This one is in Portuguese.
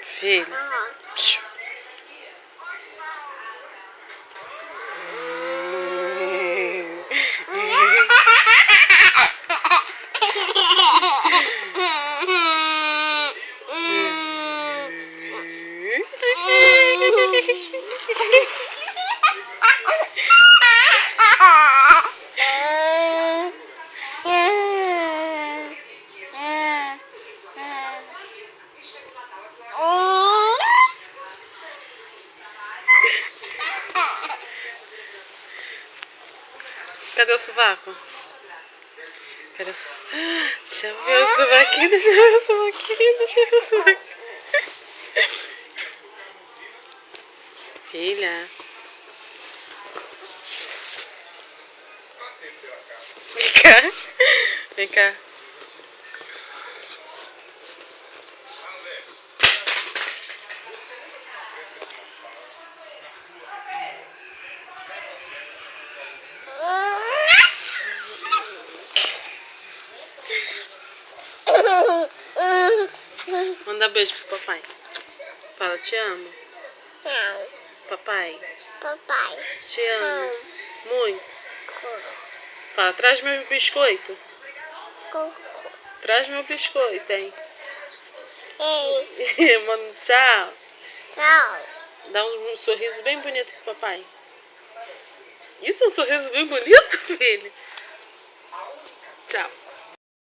Filha. Cadê o sovaco? Cadê o sovaco? Deixa eu ver o sovaquinho, deixa eu ver o sovaquinho, deixa eu ver o sovaquinho. Filha. Vem cá. Vem cá. Manda beijo pro papai. Fala, te amo. Não. Papai. Papai. Te amo. Muito. Fala, traz meu biscoito. Traz meu biscoito, hein? Ei. Mano, tchau. Tchau. Dá um sorriso bem bonito pro papai. Isso é um sorriso bem bonito, filho? Tchau.